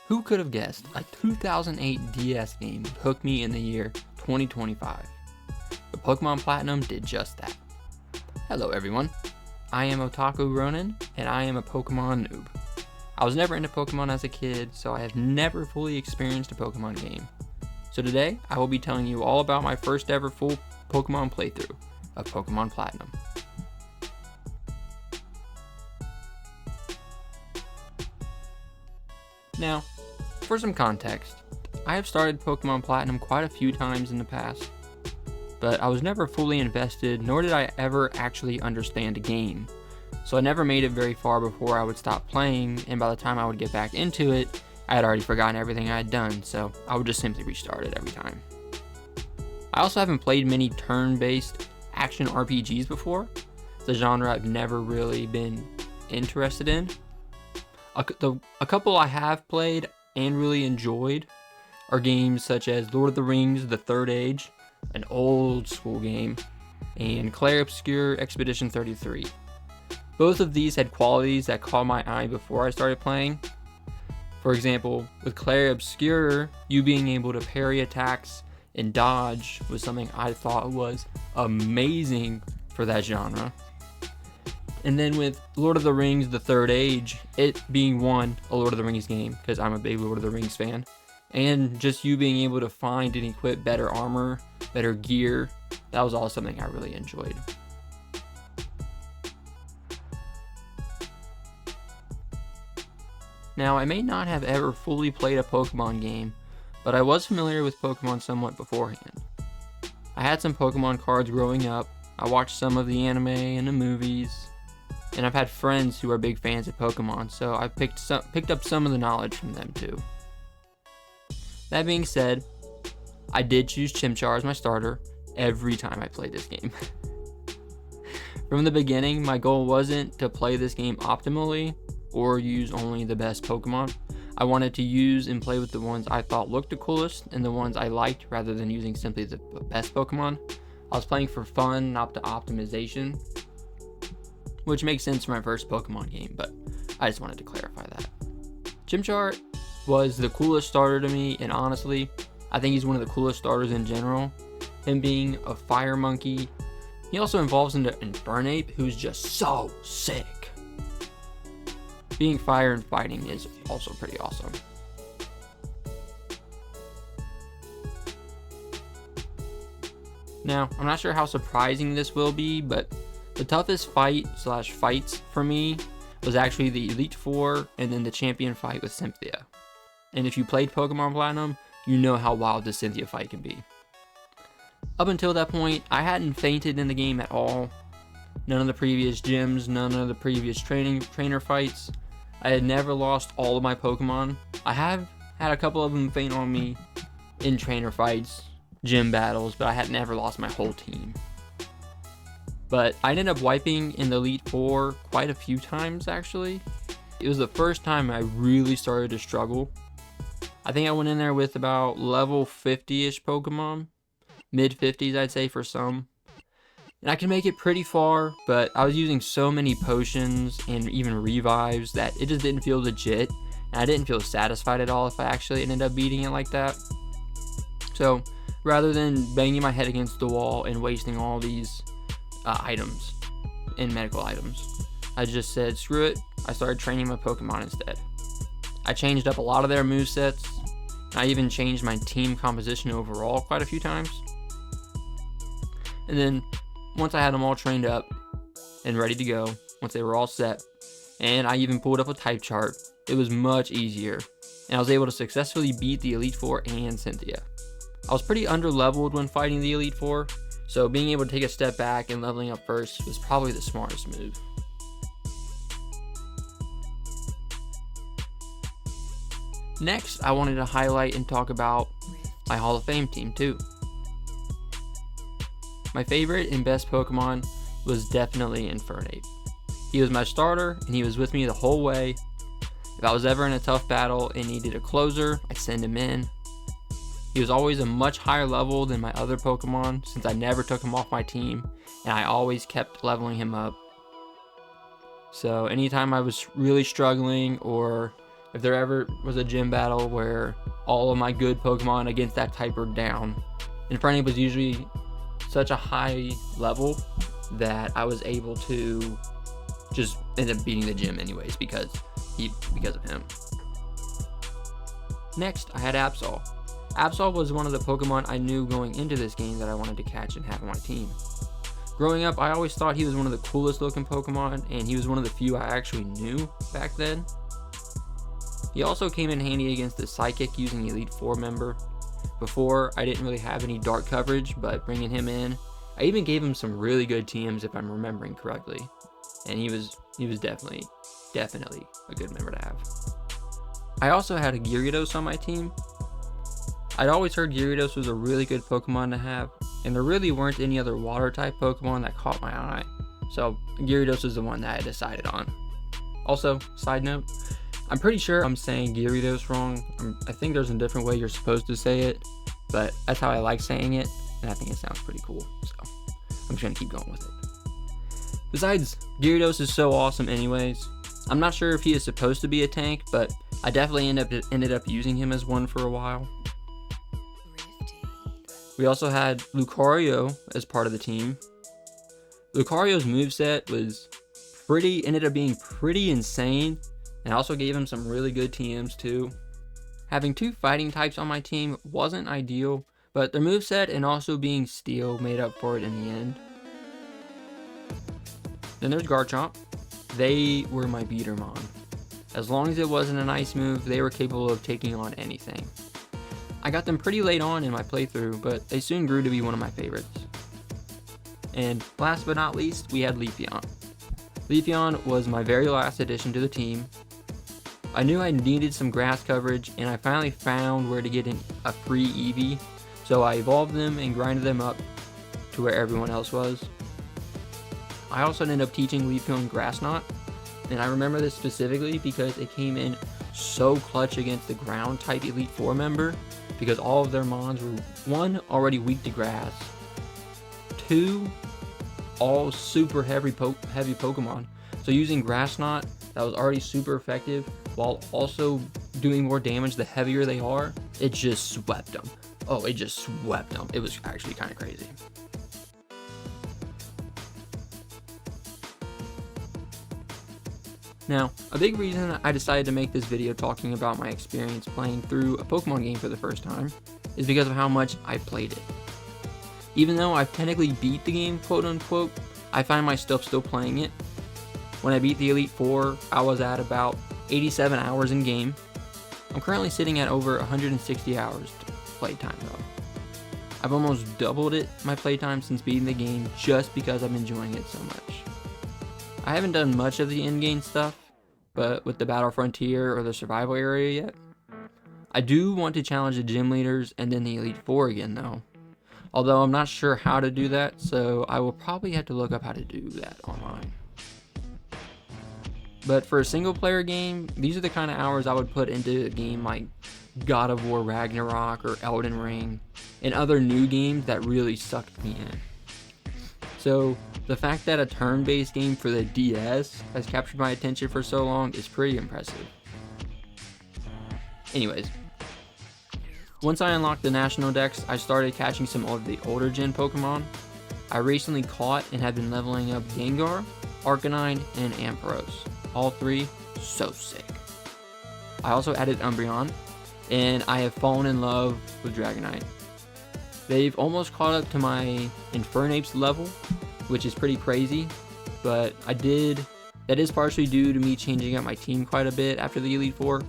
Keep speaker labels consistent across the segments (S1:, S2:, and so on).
S1: Who could have guessed a 2008 DS game would hook me in the year 2025? The Pokemon Platinum did just that. Hello everyone, I am Otaku Ronin, and I am a Pokemon noob. I was never into Pokemon as a kid, so I have never fully experienced a Pokemon game. So today, I will be telling you all about my first ever full Pokemon playthrough of Pokemon Platinum. Now, for some context, I have started Pokemon Platinum quite a few times in the past, but I was never fully invested, nor did I ever actually understand a game. So I never made it very far before I would stop playing, and by the time I would get back into it, I had already forgotten everything I had done, so I would just simply restart it every time. I also haven't played many turn-based action RPGs before. It's a genre I've never really been interested in. A couple I have played and really enjoyed are games such as Lord of the Rings: The Third Age, an old school game, and Clair Obscur Expedition 33. Both of these had qualities that caught my eye before I started playing. For example, with Clair Obscur, you being able to parry attacks and dodge was something I thought was amazing for that genre. And then with Lord of the Rings: The Third Age, it being a Lord of the Rings game, because I'm a big Lord of the Rings fan, and just you being able to find and equip better armor, better gear, that was all something I really enjoyed. Now, I may not have ever fully played a Pokemon game, but I was familiar with Pokemon somewhat beforehand. I had some Pokemon cards growing up, I watched some of the anime and the movies, and I've had friends who are big fans of Pokemon, so I picked up some of the knowledge from them too. That being said, I did choose Chimchar as my starter every time I played this game. From the beginning, my goal wasn't to play this game optimally or use only the best Pokemon. I wanted to use and play with the ones I thought looked the coolest and the ones I liked rather than using simply the best Pokemon. I was playing for fun, not the optimization, which makes sense for my first Pokemon game, but I just wanted to clarify that. Chimchar was the coolest starter to me, and honestly, I think he's one of the coolest starters in general. Him being a fire monkey, he also evolves into Infernape, who's just so sick. Being fire and fighting is also pretty awesome. Now, I'm not sure how surprising this will be, but the toughest fights for me was actually the Elite Four and then the champion fight with Cynthia. And if you played Pokemon Platinum, you know how wild the Cynthia fight can be. Up until that point, I hadn't fainted in the game at all. None of the previous gyms, none of the previous trainer fights. I had never lost all of my Pokemon. I have had a couple of them faint on me in trainer fights, gym battles, but I had never lost my whole team. But I ended up wiping in the Elite Four quite a few times actually. It was the first time I really started to struggle. I think I went in there with about level 50-ish Pokemon. Mid 50s I'd say for some. And I can make it pretty far, but I was using so many potions and even revives that it just didn't feel legit. And I didn't feel satisfied at all if I actually ended up beating it like that. So rather than banging my head against the wall and wasting all these items and medical items, I just said screw it. I started training my Pokemon instead. I changed up a lot of their movesets. I even changed my team composition overall quite a few times. And then once I had them all trained up and ready to go, once they were all set, and I even pulled up a type chart, it was much easier. And I was able to successfully beat the Elite Four and Cynthia. I was pretty under-leveled when fighting the Elite Four, so being able to take a step back and leveling up first was probably the smartest move. Next, I wanted to highlight and talk about my Hall of Fame team too. My favorite and best Pokemon was definitely Infernape. He was my starter and he was with me the whole way. If I was ever in a tough battle and needed a closer, I'd send him in. He was always a much higher level than my other Pokemon since I never took him off my team and I always kept leveling him up. So anytime I was really struggling or if there ever was a gym battle where all of my good Pokemon against that type were down, Infernape was usually such a high level that I was able to just end up beating the gym anyways because of him. Next, I had Absol. Absol was one of the Pokemon I knew going into this game that I wanted to catch and have on my team. Growing up, I always thought he was one of the coolest looking Pokemon, and he was one of the few I actually knew back then. He also came in handy against the Psychic using Elite Four member. Before, I didn't really have any dark coverage, but bringing him in, I even gave him some really good TMs if I'm remembering correctly. And he was definitely a good member to have. I also had a Gyarados on my team. I'd always heard Gyarados was a really good Pokemon to have, and there really weren't any other water type Pokemon that caught my eye. So Gyarados is the one that I decided on. Also, side note, I'm pretty sure I'm saying Gyarados wrong. I think there's a different way you're supposed to say it, but that's how I like saying it, and I think it sounds pretty cool, so I'm just gonna keep going with it. Besides, Gyarados is so awesome anyways. I'm not sure if he is supposed to be a tank, but I definitely ended up using him as one for a while. We also had Lucario as part of the team. Lucario's moveset ended up being pretty insane, and I also gave him some really good TMs too. Having two fighting types on my team wasn't ideal, but their moveset and also being steel made up for it in the end. Then there's Garchomp. They were my beatermon. As long as it wasn't an ice move, they were capable of taking on anything. I got them pretty late on in my playthrough, but they soon grew to be one of my favorites. And last but not least, we had Leafeon. Leafeon was my very last addition to the team. I knew I needed some grass coverage, and I finally found where to get a free Eevee, so I evolved them and grinded them up to where everyone else was. I also ended up teaching Leafeon Grass Knot, and I remember this specifically because it came in so clutch against the ground type Elite Four member, because all of their mons were, 1, already weak to grass, 2, all super heavy Pokemon. So using Grass Knot, that was already super effective, while also doing more damage the heavier they are, it just swept them. Oh, it just swept them. It was actually kind of crazy. Now, a big reason I decided to make this video talking about my experience playing through a Pokemon game for the first time is because of how much I played it. Even though I've technically beat the game, quote unquote, I find myself still playing it. When I beat the Elite Four, I was at about 87 hours in game. I'm currently sitting at over 160 hours playtime though. I've almost doubled my playtime since beating the game just because I'm enjoying it so much. I haven't done much of the in-game stuff, but with the Battle Frontier or the Survival Area yet. I do want to challenge the gym leaders and then the Elite Four again though. Although I'm not sure how to do that, so I will probably have to look up how to do that online. But for a single player game, these are the kind of hours I would put into a game like God of War Ragnarok or Elden Ring, and other new games that really sucked me in. So the fact that a turn-based game for the DS has captured my attention for so long is pretty impressive. Anyways, once I unlocked the National Dex, I started catching some of the older gen Pokemon. I recently caught and have been leveling up Gengar, Arcanine, and Ampharos. All three, so sick. I also added Umbreon, and I have fallen in love with Dragonite. They've almost caught up to my Infernape's level, which is pretty crazy, but that is partially due to me changing up my team quite a bit after the Elite Four.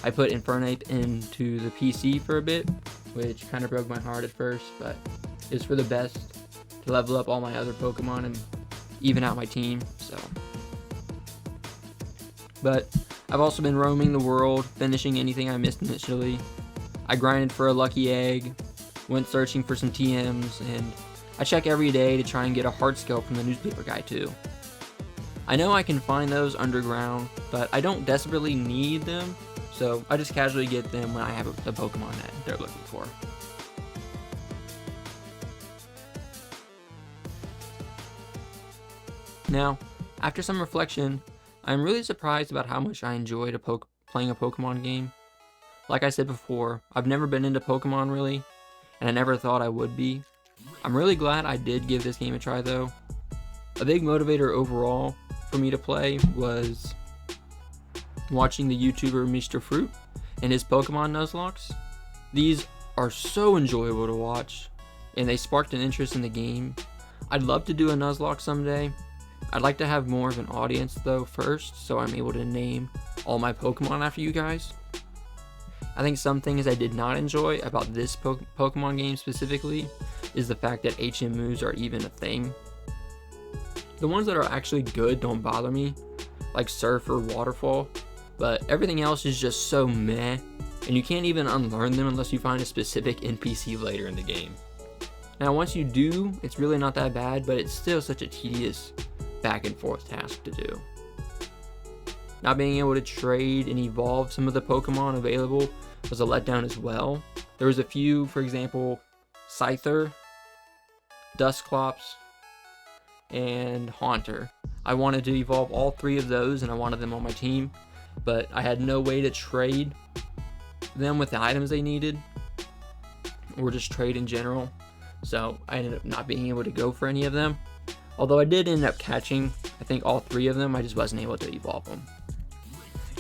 S1: I put Infernape into the PC for a bit, which kind of broke my heart at first, but it's for the best to level up all my other Pokemon and even out my team, so. But I've also been roaming the world, finishing anything I missed initially. I grinded for a lucky egg, went searching for some TMs, and I check every day to try and get a heart scale from the newspaper guy too. I know I can find those underground, but I don't desperately need them, so I just casually get them when I have the Pokemon that they're looking for. Now, after some reflection, I'm really surprised about how much I enjoy playing a Pokemon game. Like I said before, I've never been into Pokemon really, and I never thought I would be. I'm really glad I did give this game a try though. A big motivator overall for me to play was watching the YouTuber Mr. Fruit and his Pokemon Nuzlocke. These are so enjoyable to watch, and they sparked an interest in the game. I'd love to do a Nuzlocke someday. I'd like to have more of an audience though first, so I'm able to name all my Pokemon after you guys. I think some things I did not enjoy about this Pokemon game specifically is the fact that HM moves are even a thing. The ones that are actually good don't bother me, like Surf or Waterfall, but everything else is just so meh, and you can't even unlearn them unless you find a specific NPC later in the game. Now once you do, it's really not that bad, but it's still such a tedious back and forth task to do. Not being able to trade and evolve some of the Pokemon available was a letdown as well. There was a few, for example, Scyther, Dusclops, and Haunter. I wanted to evolve all three of those and I wanted them on my team, but I had no way to trade them with the items they needed, or just trade in general, so I ended up not being able to go for any of them. Although I did end up catching, I think, all three of them, I just wasn't able to evolve them.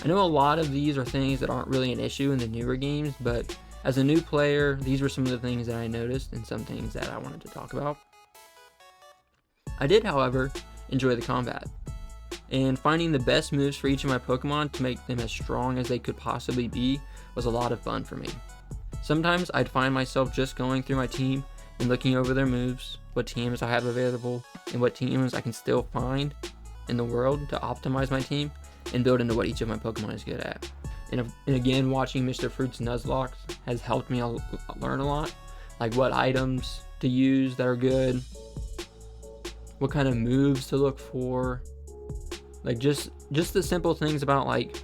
S1: I know a lot of these are things that aren't really an issue in the newer games, but as a new player, these were some of the things that I noticed and some things that I wanted to talk about. I did, however, enjoy the combat, and finding the best moves for each of my Pokemon to make them as strong as they could possibly be was a lot of fun for me. Sometimes I'd find myself just going through my team and looking over their moves, what teams I have available, and what teams I can still find in the world to optimize my team and build into what each of my Pokemon is good at. And again, watching Mr. Fruit's Nuzlocke has helped me learn a lot, like what items to use that are good, what kind of moves to look for, like just the simple things about like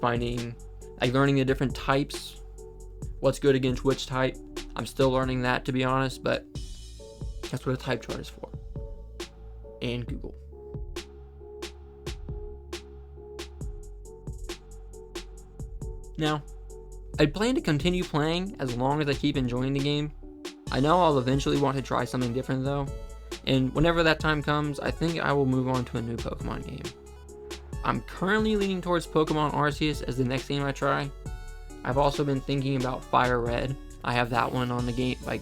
S1: finding, like learning the different types, what's good against which type. I'm still learning that, to be honest, but that's what a type chart is for. And Google. Now, I plan to continue playing as long as I keep enjoying the game. I know I'll eventually want to try something different though, and whenever that time comes, I think I will move on to a new Pokemon game. I'm currently leaning towards Pokemon Arceus as the next game I try. I've also been thinking about Fire Red. I have that one on the game, like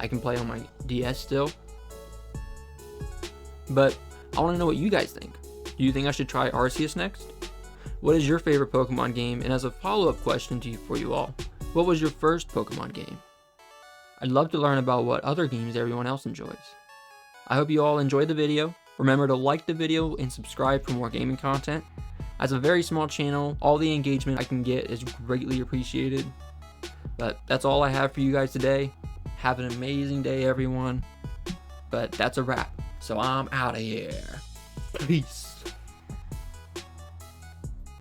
S1: I can play on my DS still. But I want to know what you guys think. Do you think I should try Arceus next? What is your favorite Pokemon game? And as a follow-up question for you all, what was your first Pokemon game? I'd love to learn about what other games everyone else enjoys. I hope you all enjoyed the video. Remember to like the video and subscribe for more gaming content. As a very small channel, all the engagement I can get is greatly appreciated. But that's all I have for you guys today. Have an amazing day, everyone. But that's a wrap. So I'm out of here. Peace.